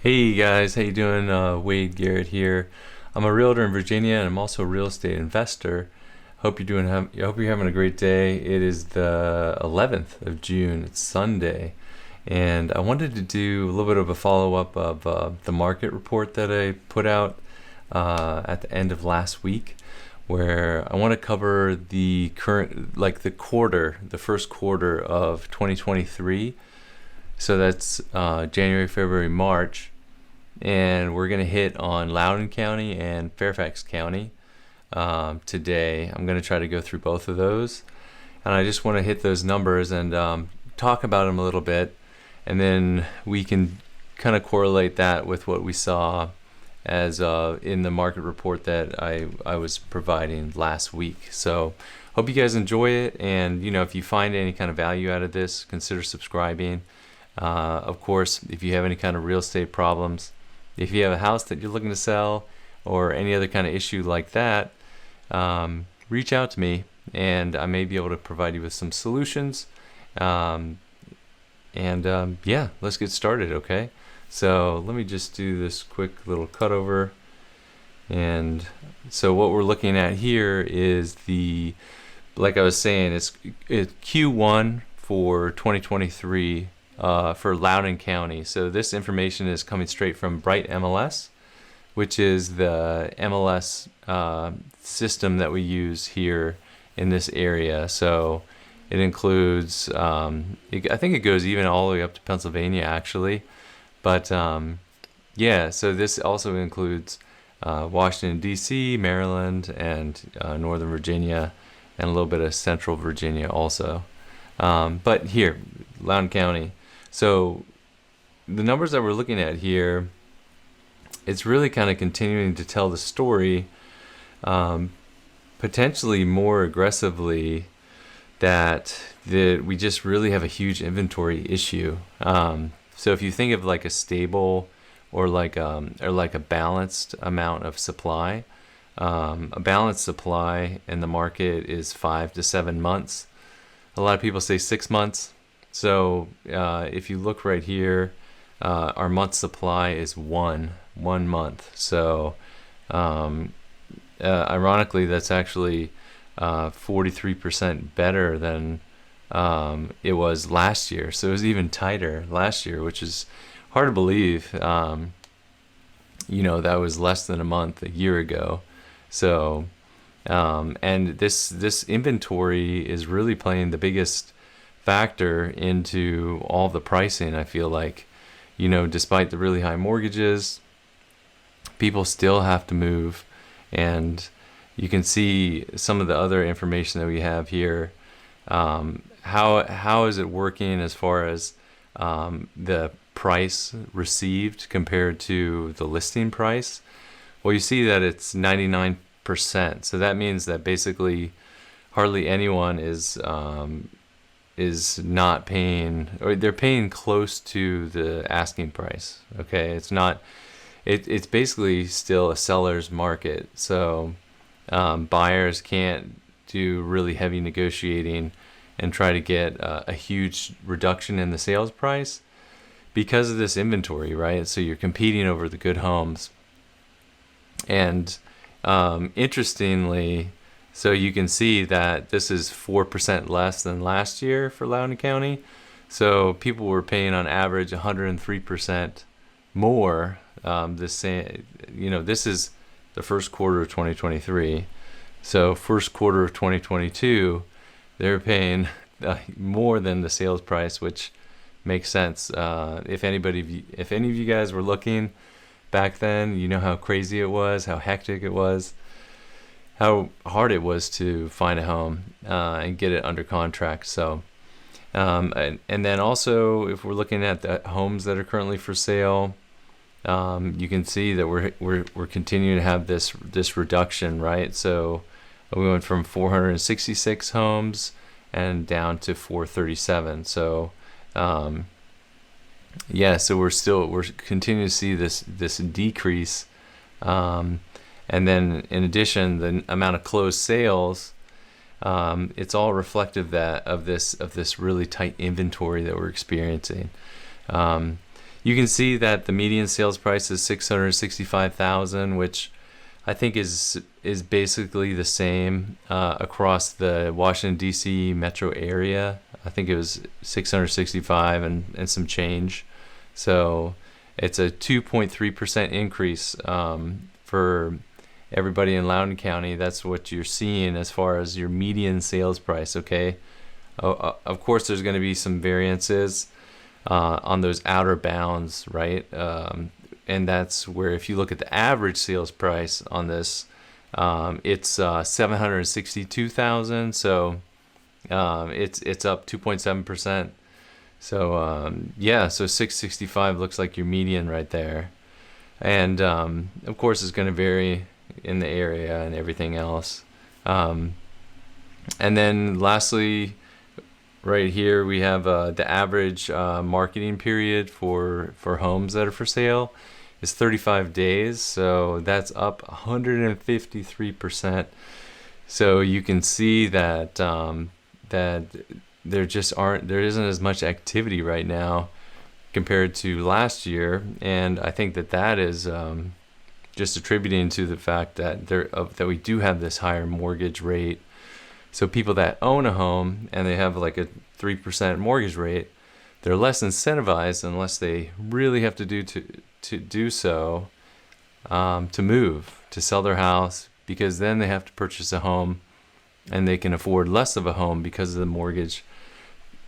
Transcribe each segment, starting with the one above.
Hey guys, how you doing? Wade Garrett here. I'm a realtor in Virginia, and I'm also a real estate investor. I hope you're having a great day. It is the 11th of June. It's Sunday, and I wanted to do a little bit of a follow up of the market report that I put out at the end of last week, where I want to cover the current, like the first quarter of 2023. So that's January, February, March, and we're going to hit on Loudoun County and Fairfax County today. I'm going to try to go through both of those, and I just want to hit those numbers and talk about them a little bit, and then we can kind of correlate that with what we saw as in the market report that I was providing last week. So hope you guys enjoy it, and if you find any kind of value out of this, consider subscribing. Of course, if you have any kind of real estate problems, if you have a house that you're looking to sell or any other kind of issue like that, reach out to me and I may be able to provide you with some solutions. Yeah, let's get started, okay? So let me just do this quick little cutover. And so what we're looking at here is like I was saying, it's Q1 for 2023 for Loudoun County. So this information is coming straight from Bright MLS, which is the MLS system that we use here in this area. So it includes, I think it goes even all the way up to Pennsylvania actually. But yeah, so this also includes Washington, D.C., Maryland, and Northern Virginia, and a little bit of Central Virginia also. But here, Loudoun County. So the numbers that we're looking at here, it's really kind of continuing to tell the story, potentially more aggressively, that we just really have a huge inventory issue. So if you think of like a stable or like a balanced amount of supply, a balanced supply in the market is 5 to 7 months. A lot of people say 6 months. So if you look right here, our month supply is one month. So ironically, that's actually 43% better than it was last year. So it was even tighter last year, which is hard to believe. That was less than a month a year ago. So and this inventory is really playing the biggest factor into all the pricing. I feel like, despite the really high mortgages, people still have to move. And you can see some of the other information that we have here. How is it working as far as the price received compared to the listing price? Well, you see that it's 99%. So that means that basically hardly anyone is not paying, or they're paying close to the asking price. Okay, it's basically still a seller's market. So buyers can't do really heavy negotiating and try to get a huge reduction in the sales price because of this inventory, right? So you're competing over the good homes. And interestingly, so you can see that this is 4% less than last year for Loudoun County. So people were paying on average 103% more. This is the first quarter of 2023. So first quarter of 2022, they're paying more than the sales price, which makes sense. If any of you guys were looking back then, you know how crazy it was, how hectic it was, how hard it was to find a home and get it under contract. So, and then also, if we're looking at the homes that are currently for sale, you can see that we're continuing to have this reduction, right? So we went from 466 homes and down to 437. So yeah, so we're continuing to see this decrease. And then in addition, the amount of closed sales, it's all reflective of this really tight inventory that we're experiencing. You can see that the median sales price is 665,000, which I think is basically the same across the Washington D.C. metro area. I think it was 665 and some change. So it's a 2.3% increase for everybody in Loudoun County. That's what you're seeing as far as your median sales price. Okay. Of course, there's going to be some variances on those outer bounds, right? And that's where if you look at the average sales price on this, it's 762,000. So it's up 2.7%. So yeah, so 665 looks like your median right there. And of course, it's going to vary in the area and everything else. And then lastly, right here we have the average marketing period for homes that are for sale is 35 days. So that's up 153%. So you can see that that there isn't as much activity right now compared to last year, and I think that is just attributing to the fact that that we do have this higher mortgage rate. So people that own a home and they have like a 3% mortgage rate, they're less incentivized unless they really have to do so to move, to sell their house, because then they have to purchase a home and they can afford less of a home because of the mortgage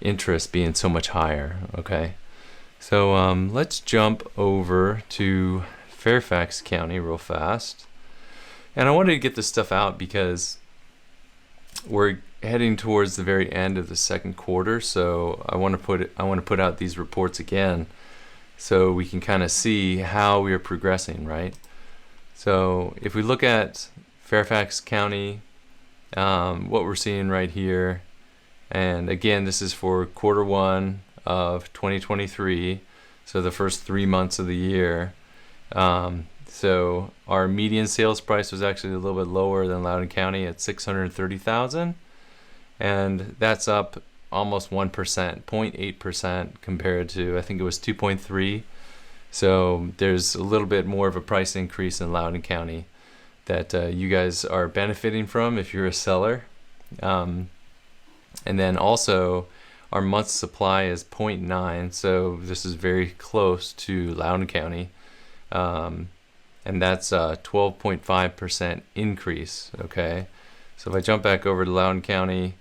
interest being so much higher. Okay, so let's jump over to Fairfax County real fast. And I wanted to get this stuff out because we're heading towards the very end of the second quarter, so I want to put out these reports again so we can kind of see how we are progressing, right? So if we look at Fairfax County, what we're seeing right here, and again, this is for quarter one of 2023, so the first 3 months of the year. So our median sales price was actually a little bit lower than Loudoun County at 630,000, and that's up almost 1%, 0.8% compared to, I think it was 2.3. So there's a little bit more of a price increase in Loudoun County that you guys are benefiting from if you're a seller. And then also our month's supply is 0.9, so this is very close to Loudoun County. And that's a 12.5% increase. Okay, so if I jump back over to Loudoun County,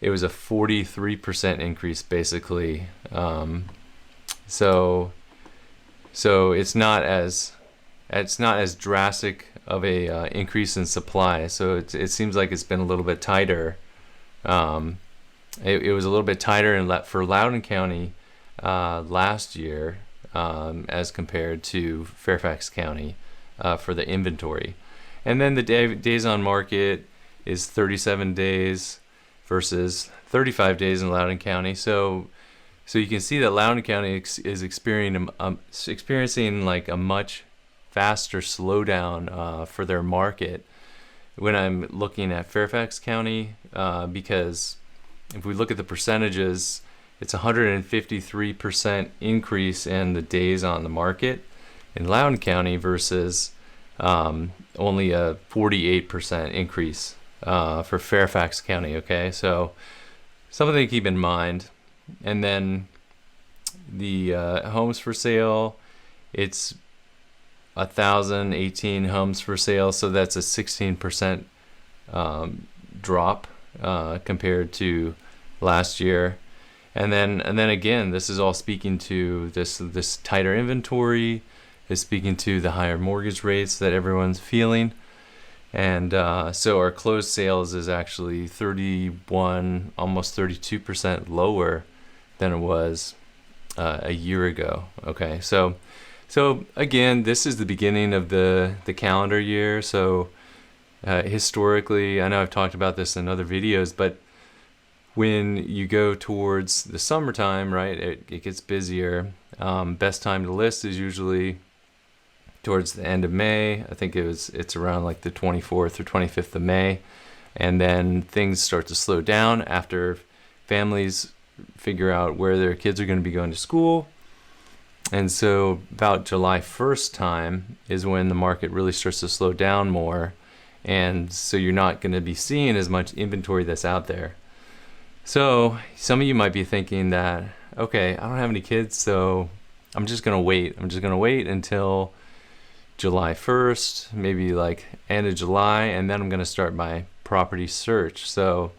it was a 43% increase basically. So it's not as drastic of a increase in supply. So it seems like it's been a little bit tighter. It was a little bit tighter for Loudoun County last year as compared to Fairfax County for the inventory. And then the days on market is 37 days versus 35 days in Loudoun County. So you can see that Loudoun County is experiencing like a much faster slowdown for their market when I'm looking at Fairfax County, because if we look at the percentages, it's 153% increase in the days on the market in Loudoun County versus only a 48% increase for Fairfax County. Okay, so something to keep in mind. And then the homes for sale, it's 1,018 homes for sale, so that's a 16% drop compared to last year. And then again, this is all speaking to this tighter inventory, is speaking to the higher mortgage rates that everyone's feeling. And so our closed sales is actually 31, almost 32% lower than it was a year ago. Okay, so again, this is the beginning of the calendar year. So historically, I know I've talked about this in other videos, but when you go towards the summertime, right, it gets busier. Best time to list is usually towards the end of May. I think it's around like the 24th or 25th of May. And then things start to slow down after families figure out where their kids are going to be going to school. And so about July 1st time is when the market really starts to slow down more. And so you're not going to be seeing as much inventory that's out there. So some of you might be thinking that, okay, I don't have any kids, so I'm just going to wait. I'm just going to wait until July 1st, maybe like end of July, and then I'm going to start my property search. So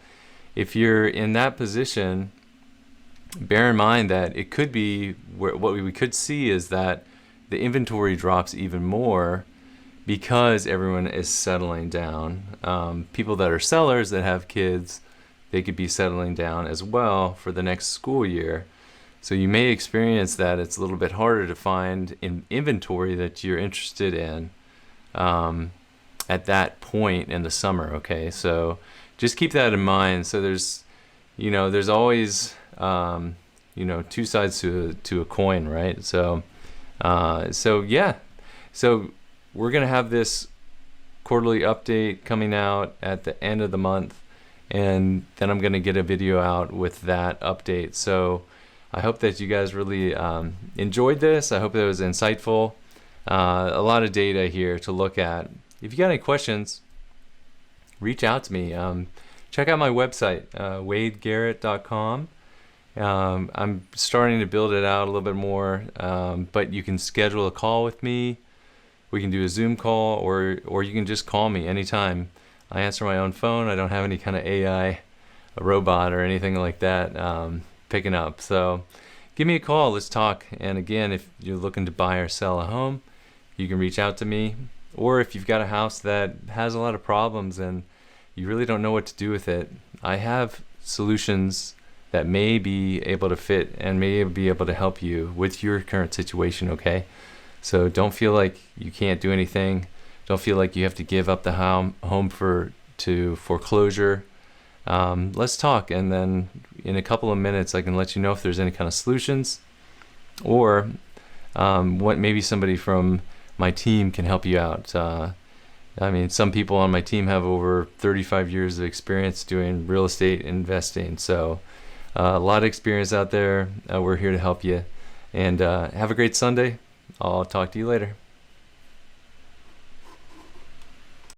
if you're in that position, bear in mind that it could be what we could see is that the inventory drops even more because everyone is settling down. People that are sellers that have kids, they could be settling down as well for the next school year. So you may experience that it's a little bit harder to find inventory that you're interested in at that point in the summer. Okay, so just keep that in mind. So there's always two sides to a coin, right? So we're gonna have this quarterly update coming out at the end of the month, and then I'm gonna get a video out with that update. So I hope that you guys really enjoyed this. I hope that it was insightful. A lot of data here to look at. If you got any questions, reach out to me. Check out my website, wadegarrett.com. I'm starting to build it out a little bit more, but you can schedule a call with me. We can do a Zoom call, or you can just call me anytime. I answer my own phone. I don't have any kind of AI, a robot or anything like that picking up. So give me a call. Let's talk. And again, if you're looking to buy or sell a home, you can reach out to me. Or if you've got a house that has a lot of problems and you really don't know what to do with it, I have solutions that may be able to fit and may be able to help you with your current situation, okay? So don't feel like you can't do anything. Don't feel like you have to give up the home to foreclosure. Let's talk, and then in a couple of minutes I can let you know if there's any kind of solutions, or what maybe somebody from my team can help you out. Some people on my team have over 35 years of experience doing real estate investing, so a lot of experience out there. We're here to help you, and have a great Sunday. I'll talk to you later.